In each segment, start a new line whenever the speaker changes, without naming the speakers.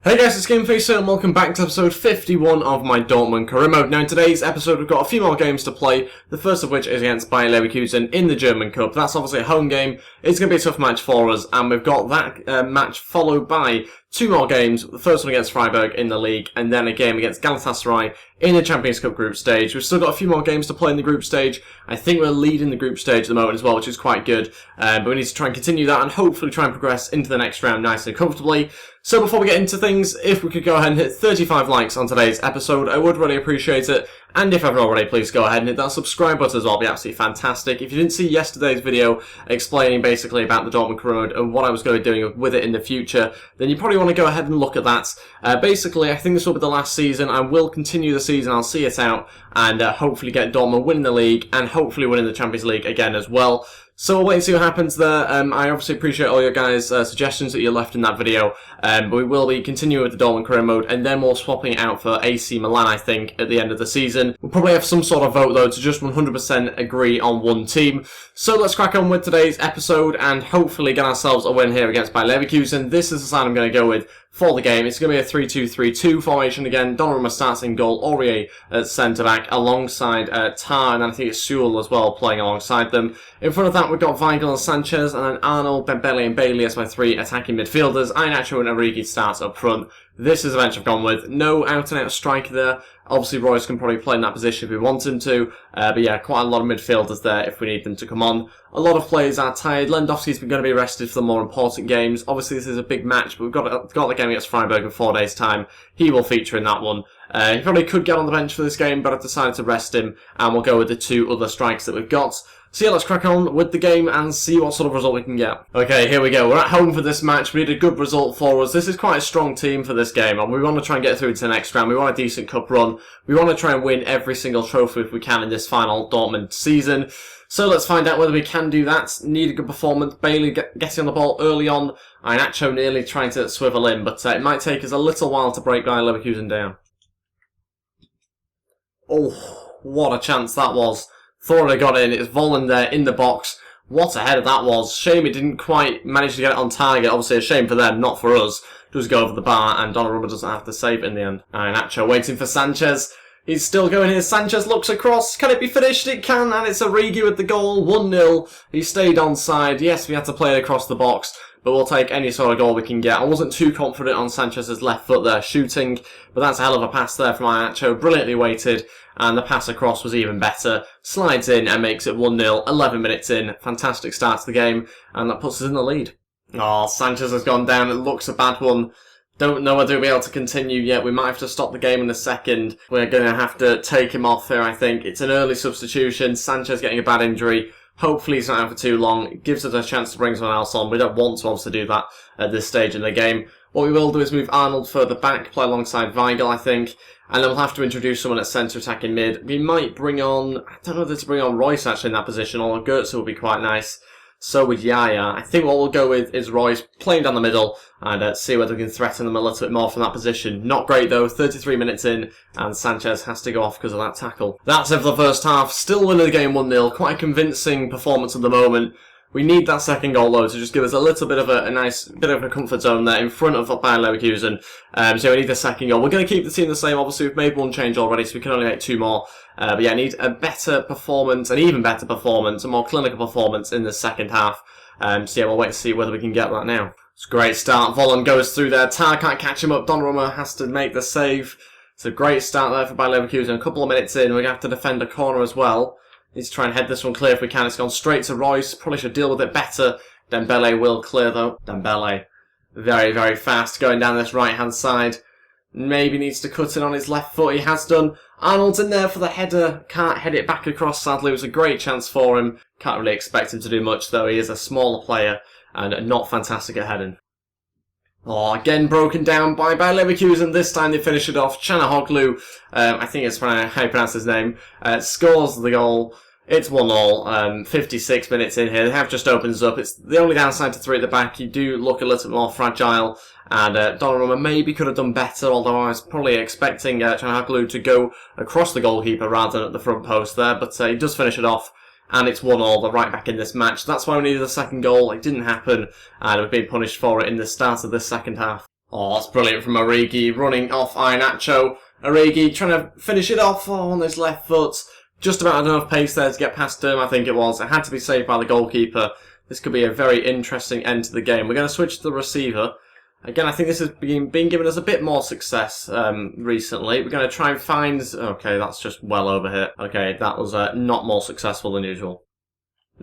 Hey guys, it's GameFace and welcome back to episode 51 of my Dortmund career mode. Now in today's episode we've got a few more games to play, the first of which is against Bayer Leverkusen in the German Cup. That's obviously a home game, it's going to be a tough match for us, and we've got that match followed by two more games, the first one against Freiburg in the league, and then a game against Galatasaray in the Champions Cup group stage. We've still got a few more games to play in the group stage. I think we're leading the group stage at the moment as well, which is quite good, but we need to try and continue that and hopefully try and progress into the next round nice and comfortably. So before we get into things, if we could go ahead and hit 35 likes on today's episode, I would really appreciate it. And if you haven't already, please go ahead and hit that subscribe button as well, it'd be absolutely fantastic. If you didn't see yesterday's video explaining basically about the Dortmund career mode and what I was going to be doing with it in the future, then you probably want to go ahead and look at that. Basically, I think this will be the last season. I will continue the season, I'll see it out, and hopefully get Dortmund winning the league, and hopefully winning the Champions League again as well. So we'll wait and see what happens there. I obviously appreciate all your guys' suggestions that you left in that video. But we will be continuing with the Dortmund career mode, and then we're swapping it out for AC Milan, I think, at the end of the season. We'll probably have some sort of vote, though, to just 100% agree on one team. So let's crack on with today's episode, and hopefully get ourselves a win here against Bayer Leverkusen. This is the side I'm going to go with for the game. It's going to be a 3-2-3-2 formation again. Donnarumma starts in goal, Aurier at centre-back, alongside Tar, and then I think it's Sewell as well, playing alongside them. In front of that, we've got Weigl and Sanchez, and then Arnold, Dembele and Bailey as my three attacking midfielders. Iheanacho and Origi starts up front. This is the bench I've gone with. No out-and-out striker there. Obviously, Royce can probably play in that position if we want him to. But yeah, quite a lot of midfielders there if we need them to come on. A lot of players are tired. Lewandowski's been going to be rested for the more important games. Obviously, this is a big match, but we've got the game against Freiburg in 4 days' time. He will feature in that one. He probably could get on the bench for this game, but I've decided to rest him, and we'll go with the two other strikers that we've got. So yeah, let's crack on with the game and see what sort of result we can get. Okay, here we go. We're at home for this match. We need a good result for us. This is quite a strong team for this game, and we want to try and get through to the next round. We want a decent cup run. We want to try and win every single trophy if we can in this final Dortmund season. So let's find out whether we can do that. Need a good performance. Bailey getting on the ball early on. Iheanacho nearly trying to swivel in, but it might take us a little while to break Bayer Leverkusen down. Oh, what a chance that was. Thought I got in. It's Volland there in the box. What a header that was. Shame he didn't quite manage to get it on target. Obviously a shame for them, not for us. Does go over the bar, and Donnarumma doesn't have to save it in the end. Iheanacho waiting for Sanchez. He's still going here. Sanchez looks across. Can it be finished? It can, and it's Origi with the goal. 1-0. He stayed onside. Yes, we had to play it across the box, but we'll take any sort of goal we can get. I wasn't too confident on Sanchez's left foot there shooting, but that's a hell of a pass there from Iheanacho. Brilliantly weighted, and the pass across was even better. Slides in and makes it 1-0, 11 minutes in. Fantastic start to the game, and that puts us in the lead. Oh, Sanchez has gone down. It looks a bad one. Don't know whether we'll be able to continue yet. We might have to stop the game in a second. We're going to have to take him off here, I think. It's an early substitution. Sanchez getting a bad injury. Hopefully he's not out for too long. It gives us a chance to bring someone else on. We don't want to obviously do that at this stage in the game. What we will do is move Arnold further back, play alongside Weigl, I think. And then we'll have to introduce someone at centre attacking mid. We might bring on, I don't know whether to bring on Royce actually in that position, or Goetze would be quite nice. So with Yaya, I think what we'll go with is Royce playing down the middle and see whether we can threaten them a little bit more from that position. Not great though, 33 minutes in, and Sanchez has to go off because of that tackle. That's it for the first half. Still winning the game 1-0. Quite a convincing performance at the moment. We need that second goal though to just give us a little bit of a nice bit of a comfort zone there in front of Bayer Leverkusen. So we need the second goal. We're going to keep the team the same. Obviously we've made one change already, so we can only make two more. But yeah, I need a better performance, an even better performance, a more clinical performance in the second half. So yeah, we'll wait to see whether we can get that now. It's a great start. Volland goes through there. Tar can't catch him up. Donnarumma has to make the save. It's a great start there for Bayer Leverkusen. A couple of minutes in, we're going to have to defend a corner as well. Need to try and head this one clear if we can. It's gone straight to Royce. Probably should deal with it better. Dembele will clear though. Dembele, very, very fast going down this right-hand side. Maybe needs to cut in on his left foot. He has done. Arnold's in there for the header. Can't head it back across, sadly. It was a great chance for him. Can't really expect him to do much though. He is a smaller player and not fantastic at heading. Oh, again broken down by Bayer Leverkusen. This time they finish it off. Chanahoglu, I think it's how you pronounce his name, scores the goal. It's 1-0, 56 minutes in here. The half just opens up. It's the only downside to three at the back. You do look a little more fragile, and Donnarumma maybe could have done better, although I was probably expecting Chanahoglu to go across the goalkeeper rather than at the front post there, but he does finish it off. And it's 1-1, they're right back in this match. That's why we needed a second goal. It didn't happen, and we've been punished for it in the start of the second half. Oh, that's brilliant from Origi, running off Iheanacho. Origi trying to finish it off on his left foot. Just about enough pace there to get past him, I think it was. It had to be saved by the goalkeeper. This could be a very interesting end to the game. We're going to switch to the receiver. Again, I think this has been given us a bit more success recently. We're going to try and find... Okay, that's just well over here. Okay, that was not more successful than usual.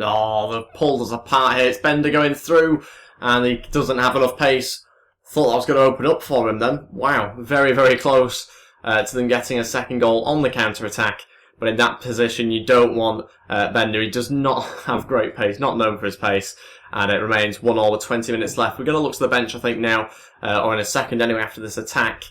Oh, they've pulled us apart here. It's Bender going through, and he doesn't have enough pace. Thought that was going to open up for him then. Wow, very, very close to them getting a second goal on the counter-attack. But in that position, you don't want Bender. He does not have great pace, not known for his pace. And it remains 1-1 with 20 minutes left. We're going to look to the bench, I think, now, or in a second anyway, after this attack.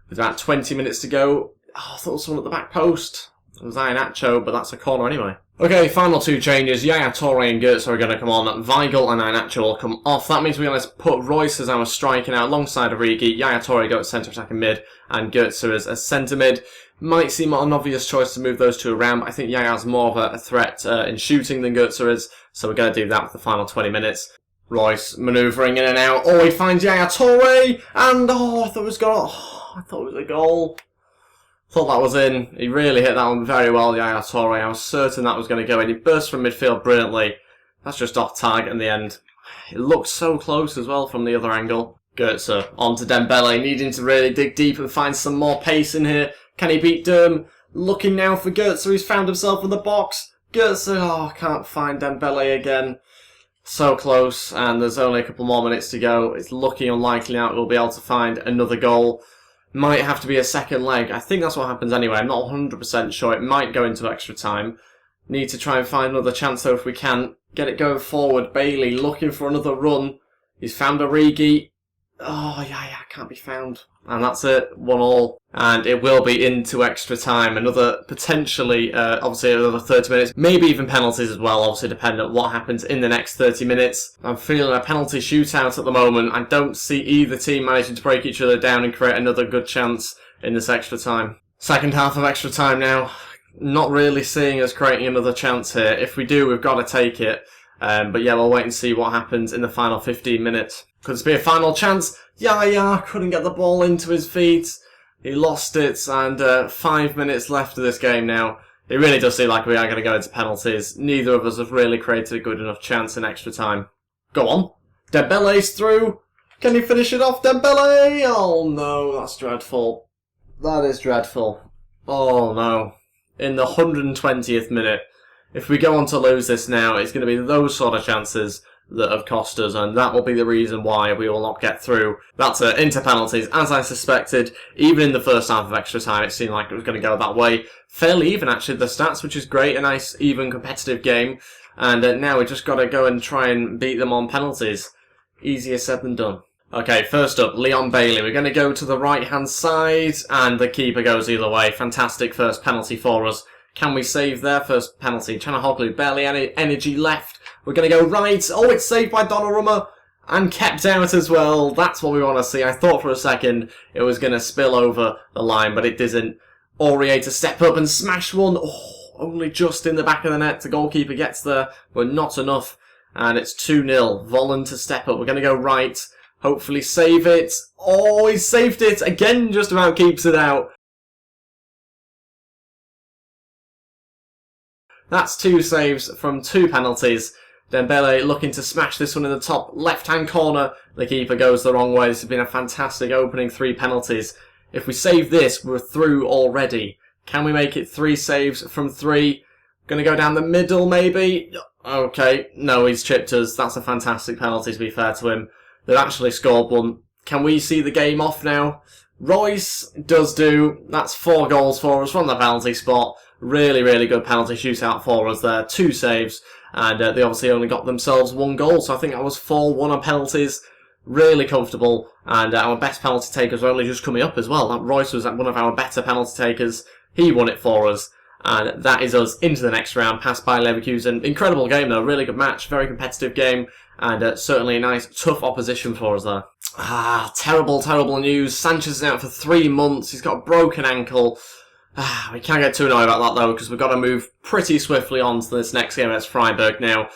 With about 20 minutes to go. Oh, I thought it was someone at the back post. It was Iheanacho, but that's a corner anyway. Okay, final two changes. Yaya Toure and Goetze are going to come on. Weigl and Iheanacho will come off. That means we're going to put Royce as our striker now alongside Origi. Yaya Toure goes centre attacking mid, and Goetze as a centre mid. Might seem an obvious choice to move those two around, but I think Yaya's more of a threat in shooting than Goetze is, so we're going to do that with the final 20 minutes. Royce manoeuvring in and out. Oh, he finds Yaya Toure, and I thought it was a goal. Thought that was in. He really hit that one very well, Yaya Toure. I was certain that was going to go in. He burst from midfield brilliantly. That's just off target in the end. It looked so close as well from the other angle. Goetze on to Dembele, needing to really dig deep and find some more pace in here. Can he beat Durm? Looking now for Goetze, he's found himself in the box. Goetze, can't find Dembele again. So close, and there's only a couple more minutes to go. It's looking unlikely now we'll be able to find another goal. Might have to be a second leg. I think that's what happens anyway. I'm not 100% sure. It might go into extra time. Need to try and find another chance though if we can. Get it going forward. Bailey looking for another run. He's found Origi. Oh, yeah, can't be found. And that's it, 1-1. And it will be into extra time. Another, potentially, obviously another 30 minutes. Maybe even penalties as well, obviously depending on what happens in the next 30 minutes. I'm feeling a penalty shootout at the moment. I don't see either team managing to break each other down and create another good chance in this extra time. Second half of extra time now. Not really seeing us creating another chance here. If we do, we've got to take it. But yeah, we'll wait and see what happens in the final 15 minutes. Could this be a final chance? Yeah, couldn't get the ball into his feet. He lost it, and 5 minutes left of this game now. It really does seem like we are going to go into penalties. Neither of us have really created a good enough chance in extra time. Go on. Dembele's through. Can he finish it off, Dembele? Oh no, that's dreadful. That is dreadful. Oh no. In the 120th minute. If we go on to lose this now, it's going to be those sort of chances that have cost us, and that will be the reason why we will not get through. That's into penalties, as I suspected. Even in the first half of extra time, it seemed like it was going to go that way. Fairly even, actually, the stats, which is great. A nice, even, competitive game. And now we just got to go and try and beat them on penalties. Easier said than done. Okay, first up, Leon Bailey. We're going to go to the right-hand side, and the keeper goes either way. Fantastic first penalty for us. Can we save their first penalty? Chanahoglu, barely any energy left. We're going to go right. Oh, it's saved by Donnarumma and kept out as well. That's what we want to see. I thought for a second it was going to spill over the line, but it didn't. Aurier to step up and smash one. Oh, only just in the back of the net. The goalkeeper gets there, but not enough. And it's 2-0. Volland to step up. We're going to go right. Hopefully save it. Oh, he saved it. Again, just about keeps it out. That's 2 saves from 2 penalties. Dembele looking to smash this one in the top left-hand corner. The keeper goes the wrong way. This has been a fantastic opening 3 penalties. If we save this, we're through already. Can we make it 3 saves from 3? Gonna go down the middle, maybe? Okay, no, he's chipped us. That's a fantastic penalty, to be fair to him. They've actually scored one. Can we see the game off now? Royce does do. That's 4 goals for us from the penalty spot. Really, really good penalty shootout for us there. 2 saves. And they obviously only got themselves 1 goal. So I think that was 4-1 on penalties. Really comfortable. And our best penalty takers are only just coming up as well. That Royce was one of our better penalty takers. He won it for us. And that is us into the next round, passed by Leverkusen. Incredible game though. Really good match. Very competitive game. And certainly a nice, tough opposition for us there. Terrible, terrible news. Sanchez is out for 3 months. He's got a broken ankle. We can't get too annoyed about that though, because we've got to move pretty swiftly on to this next game against Freiburg now.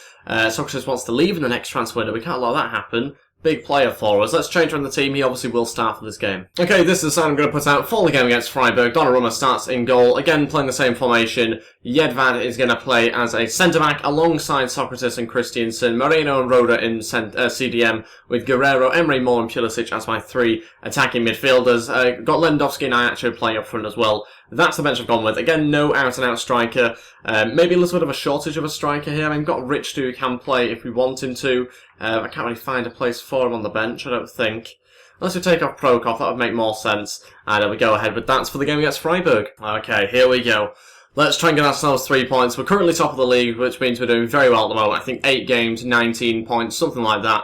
Socrates wants to leave in the next transfer window. We can't let that happen. big player for us. Let's change around the team. He obviously will start for this game. Okay, this is the sign I'm going to put out for the game against Freiburg. Donnarumma starts in goal. Again, playing the same formation. Jedvad is going to play as a centre-back alongside Socrates and Christiansen. Moreno and Roda in CDM with Guerrero, Emre Moore and Pulisic as my 3 attacking midfielders. Got Lewandowski and Iheanacho playing up front as well. That's the bench I've gone with. Again, no out-and-out striker. Maybe a little bit of a shortage of a striker here. I mean, we've got Rich who can play if we want him to. I can't really find a place for him on the bench, I don't think. Unless we take off Prokop, that would make more sense. And we go ahead with that for the game against Freiburg. Okay, here we go. Let's try and get ourselves 3 points. We're currently top of the league, which means we're doing very well at the moment. I think 8 games, 19 points, something like that.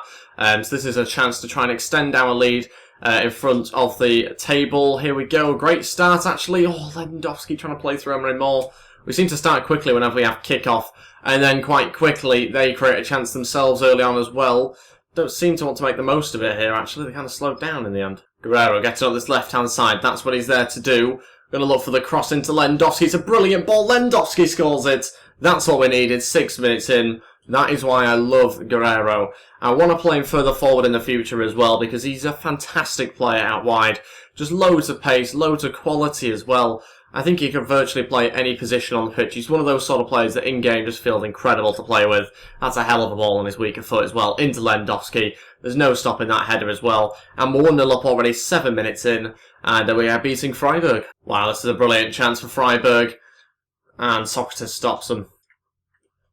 So this is a chance to try and extend our lead in front of the table. Here we go. Great start, actually. Oh, Lewandowski trying to play through Emre Moore. We seem to start quickly whenever we have kick-off. And then quite quickly, they create a chance themselves early on as well. Don't seem to want to make the most of it here, actually. They kind of slowed down in the end. Guerrero getting on this left-hand side. That's what he's there to do. Going to look for the cross into Lewandowski. It's a brilliant ball. Lewandowski scores it. That's what we needed 6 minutes in. That is why I love Guerrero. I want to play him further forward in the future as well because he's a fantastic player out wide. Just loads of pace, loads of quality as well. I think he can virtually play any position on the pitch. He's one of those sort of players that in-game just feels incredible to play with. That's a hell of a ball on his weaker foot as well. Into Lewandowski. There's no stopping that header as well. And we're 1-0 up already, 7 minutes in. And we are beating Freiburg. Wow, this is a brilliant chance for Freiburg. And Socrates stops them.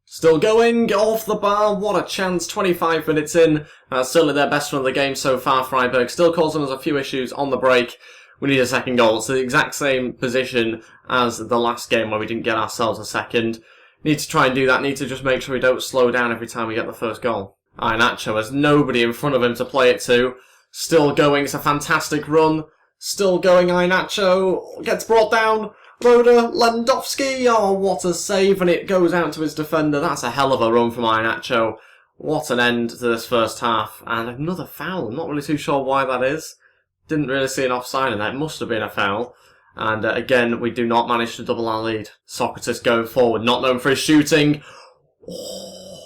Still going, off the bar, what a chance, 25 minutes in. Certainly their best run of the game so far, Freiburg. Still causing us a few issues on the break. We need a second goal. It's the exact same position as the last game where we didn't get ourselves a second. Need to try and do that. Need to just make sure we don't slow down every time we get the first goal. Iheanacho has nobody in front of him to play it to. Still going. It's a fantastic run. Still going. Iheanacho gets brought down. Roda, Lewandowski. Oh, what a save. And it goes out to his defender. That's a hell of a run from Iheanacho. What an end to this first half. And another foul. I'm not really too sure why that is. Didn't really see an offside in that. It must have been a foul. And again, we do not manage to double our lead. Socrates going forward, not known for his shooting. Oh,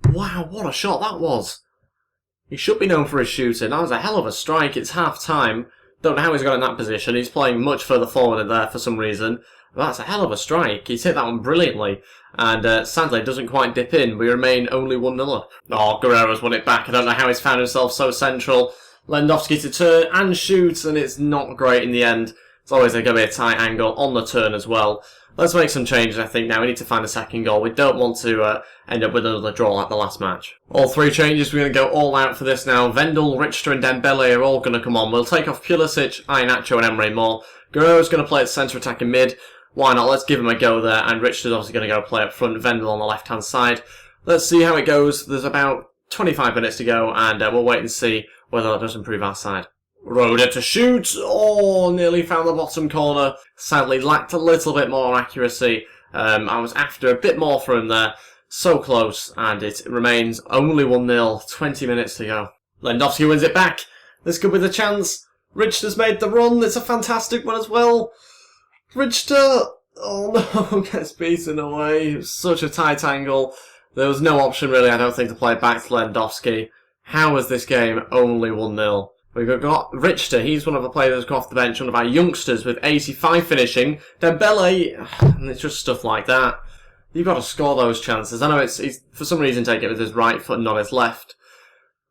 wow, what a shot that was. He should be known for his shooting. That was a hell of a strike. It's half-time. Don't know how he's got in that position. He's playing much further forward in there for some reason. But that's a hell of a strike. He's hit that one brilliantly. And sadly, it doesn't quite dip in. We remain only 1-0 up. Oh, Guerrero's won it back. I don't know how he's found himself so central. Lewandowski to turn and shoot, and it's not great in the end. It's always going to be a tight angle on the turn as well. Let's make some changes, I think, now. We need to find a second goal. We don't want to end up with another draw like the last match. All 3 changes, we're going to go all out for this now. Vendel, Richter and Dembele are all going to come on. We'll take off Pulisic, Iheanacho and Emre Moore. Guerrero's going to play at centre attacking mid. Why not? Let's give him a go there. And Richter's obviously going to go play up front. Vendel on the left-hand side. Let's see how it goes. There's about 25 minutes to go, and we'll wait and see whether that does improve our side. Roda to shoot. Oh, nearly found the bottom corner. Sadly, lacked a little bit more accuracy. I was after a bit more for him there. So close, and it remains only 1-0. 20 minutes to go. Lewandowski wins it back. This could be the chance. Richter's made the run. It's a fantastic one as well. Richter. Oh no, gets beaten away. It was such a tight angle. There was no option really, I don't think, to play it back to Lewandowski. How was this game only 1-0? We've got Richter, he's one of the players who's come off the bench, one of our youngsters with 85 finishing. Dembele, and it's just stuff like that. You've got to score those chances. I know he's for some reason taking it with his right foot and not his left.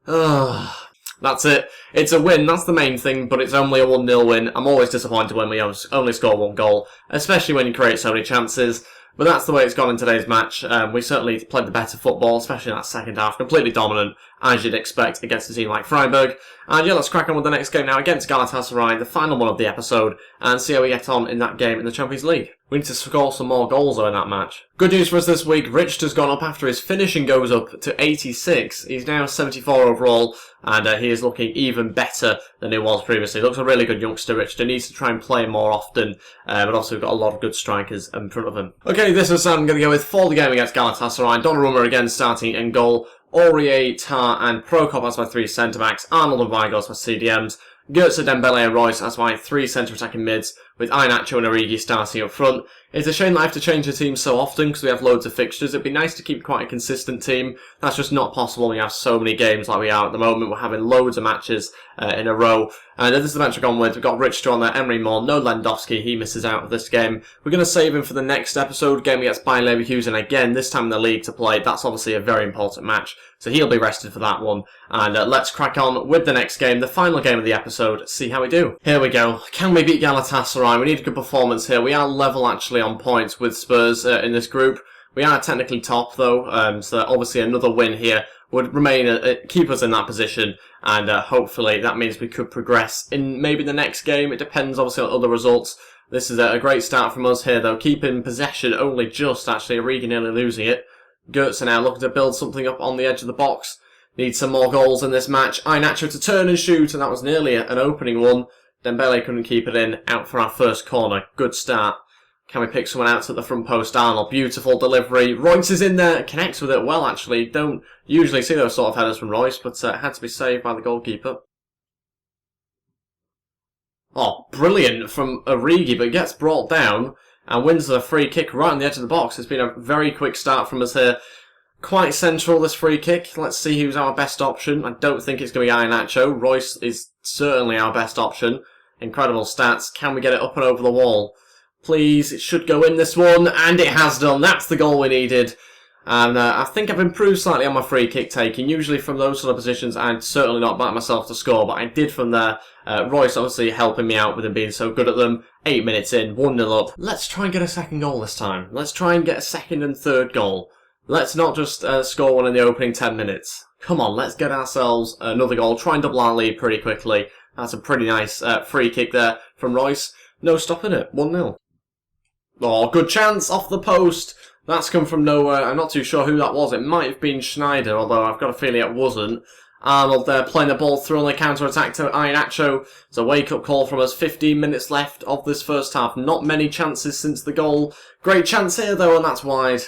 That's it. It's a win, that's the main thing, but it's only a 1-0 win. I'm always disappointed when we only score 1 goal, especially when you create so many chances. But that's the way it's gone in today's match. We certainly played the better football, especially in that second half. Completely dominant, as you'd expect, against a team like Freiburg. And yeah, let's crack on with the next game now against Galatasaray, the final one of the episode, and see how we get on in that game in the Champions League. We need to score some more goals, though, in that match. Good news for us this week. Richter's gone up after his finishing goes up to 86. He's now 74 overall, and he is looking even better than he was previously. Looks a really good youngster, Richter. Needs to try and play more often, but also we've got a lot of good strikers in front of him. Okay, this is I'm going to go with for the game against Galatasaray. Donnarumma again starting in goal. Aurier, Tar and Prokop as my 3 centre-backs. Arnold and Weigl as my CDMs. Götze, Dembele and Royce as my 3 centre attacking mids, with Iheanacho and Origi starting up front. It's a shame that I have to change the team so often because we have loads of fixtures. It'd be nice to keep quite a consistent team. That's just not possible when you have so many games like we are at the moment. We're having loads of matches in a row. And this is the match we've gone with. We've got Richter on there, Emery Moore, no Lewandowski. He misses out of this game. We're going to save him for the next episode, game against Bayer Leverkusen again, this time in the league to play. That's obviously a very important match. So he'll be rested for that one. And let's crack on with the next game, the final game of the episode, see how we do. Here we go. Can we beat Galatasaray? We need a good performance here. We are level actually on points with Spurs in this group. We are technically top though, so obviously another win here would remain keep us in that position, and hopefully that means we could progress in maybe the next game. It depends obviously on other results. This is a great start from us here though, keeping possession only just actually, Origi nearly losing it. Götze now looking to build something up on the edge of the box. Needs some more goals in this match. Iheanacho to turn and shoot, and that was nearly an opening one. Dembele couldn't keep it in. Out for our first corner. Good start. Can we pick someone out at the front post? Arnold, beautiful delivery. Royce is in there, connects with it well actually. Don't usually see those sort of headers from Royce, but had to be saved by the goalkeeper. Oh, brilliant from Origi, but gets brought down and wins the free kick right on the edge of the box. It's been a very quick start from us here. Quite central, this free kick. Let's see who's our best option. I don't think it's going to be Iheanacho. Royce is certainly our best option. Incredible stats. Can we get it up and over the wall? Please, it should go in this one, and it has done. That's the goal we needed. And I think I've improved slightly on my free kick taking. Usually from those sort of positions, I'd certainly not back myself to score, but I did from there. Royce obviously helping me out with him being so good at them. 8 minutes in, 1-0 up. Let's try and get a second goal this time. Let's try and get a second and third goal. Let's not just score one in the opening 10 minutes. Come on, let's get ourselves another goal. Try and double our lead pretty quickly. That's a pretty nice free kick there from Royce. No stopping it, 1-0. Oh, good chance, off the post. That's come from nowhere. I'm not too sure who that was. It might have been Schneider, although I've got a feeling it wasn't. Arnold there playing the ball through on the counter-attack to Iheanacho. It's a wake-up call from us. 15 minutes left of this first half. Not many chances since the goal. Great chance here, though, and that's wide.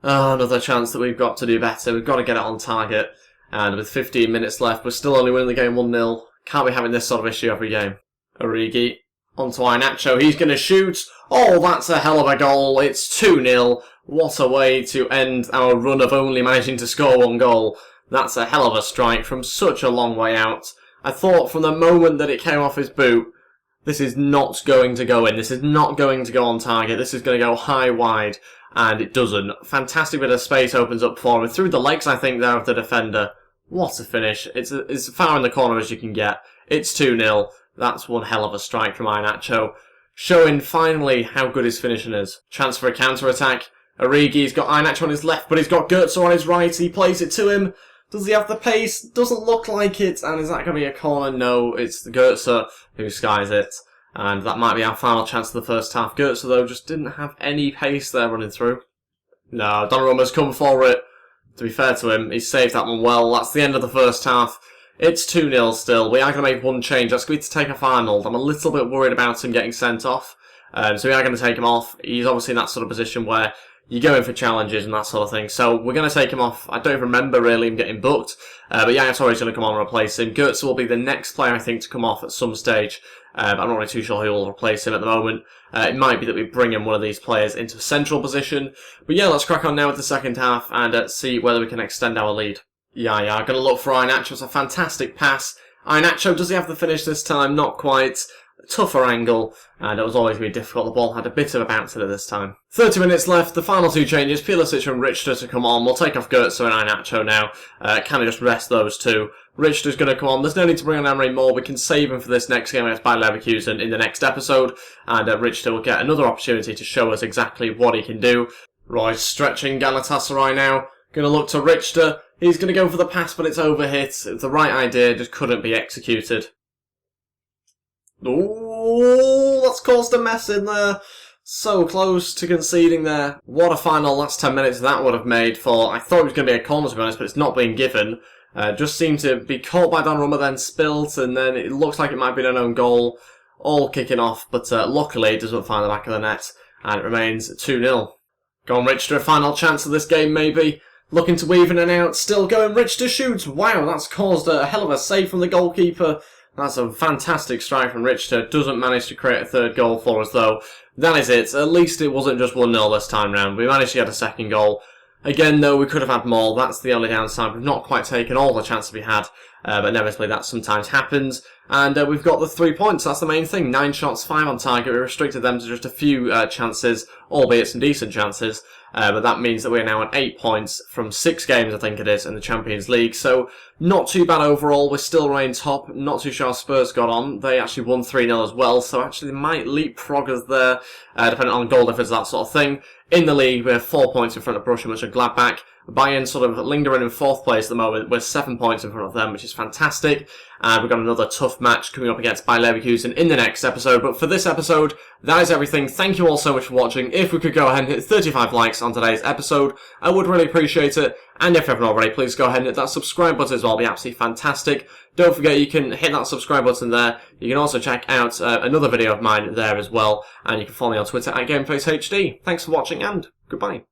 Oh, another chance that we've got to do better. We've got to get it on target. And with 15 minutes left, we're still only winning the game 1-0. Can't be having this sort of issue every game. Origi onto Iheanacho. He's going to shoot. Oh, that's a hell of a goal. It's 2-0. What a way to end our run of only managing to score one goal. That's a hell of a strike from such a long way out. I thought from the moment that it came off his boot, this is not going to go in. This is not going to go on target. This is going to go high wide. And it doesn't. Fantastic bit of space opens up for him. Through the legs, I think, there of the defender. What a finish. It's as far in the corner as you can get. It's 2-0. That's one hell of a strike from Iheanacho. Showing finally how good his finishing is. Chance for a counter-attack. Origi's got Iheanacho on his left, but he's got Götze on his right. He plays it to him. Does he have the pace? Doesn't look like it. And is that going to be a corner? No, it's the Götze who skies it. And that might be our final chance of the first half. Götze, though, just didn't have any pace there running through. No, Donnarumma's come for it. To be fair to him, he saved that one well. That's the end of the first half. It's 2-0 still. We are going to make one change. That's going to take off Arnold. I'm a little bit worried about him getting sent off. So we are going to take him off. He's obviously in that sort of position where you go in for challenges and that sort of thing. So we're going to take him off. I don't even remember really him getting booked. But yeah, I'm sorry he's going to come on and replace him. Götze will be the next player, I think, to come off at some stage. But I'm not really too sure who will replace him at the moment. It might be that we bring in one of these players into a central position. But yeah, let's crack on now with the second half and see whether we can extend our lead. Yeah, going to look for Iheanacho. It's a fantastic pass. Iheanacho, does he have the finish this time? Not quite. Tougher angle, and it was always going to be difficult. The ball had a bit of a bounce in it this time. 30 minutes left. The final two changes. Pulisic and Richter to come on. We'll take off Götze and Iheanacho now. Can we just rest those two? Richter's going to come on. There's no need to bring on Emery Moore. We can save him for this next game against Bayer Leverkusen in the next episode, and Richter will get another opportunity to show us exactly what he can do. Royce stretching Galatasaray now. Going to look to Richter. He's going to go for the pass, but it's overhit. It's the right idea, just couldn't be executed. Oh, that's caused a mess in there. So close to conceding there. What a final last 10 minutes that would have made for... I thought it was going to be a corner, to be honest, but it's not being given. Just seemed to be caught by Donnarumma, then spilt, and then it looks like it might be an own goal. All kicking off, but luckily it doesn't find the back of the net, and it remains 2-0. Go on, Richter, a final chance of this game, maybe. Looking to weave in and out, still going, Richter shoots. Wow, that's caused a hell of a save from the goalkeeper. That's a fantastic strike from Richter. Doesn't manage to create a third goal for us, though. That is it. At least it wasn't just 1-0 this time round. We managed to get a second goal. Again, though, we could have had more. That's the only downside. We've not quite taken all the chances we had, but inevitably that sometimes happens. And we've got the 3 points. That's the main thing. 9 shots, 5 on target. We restricted them to just a few chances, albeit some decent chances. But that means that we're now on 8 points from 6 games, I think it is, in the Champions League. So, not too bad overall. We're still right top. Not too sure how Spurs got on. They actually won 3-0 as well. So, actually, they might leapfrog us there, depending on goal difference, that sort of thing. In the league, we're 4 points in front of Borussia Mönchengladbach. Bayern sort of lingering in 4th place at the moment. We're 7 points in front of them, which is fantastic. And we've got another tough match coming up against Bayer Leverkusen in the next episode. But for this episode, that is everything. Thank you all so much for watching. If we could go ahead and hit 35 likes on today's episode, I would really appreciate it. And if you haven't already, please go ahead and hit that subscribe button as well. It'll be absolutely fantastic. Don't forget you can hit that subscribe button there. You can also check out another video of mine there as well. And you can follow me on Twitter at GameFaceHD. Thanks for watching and goodbye.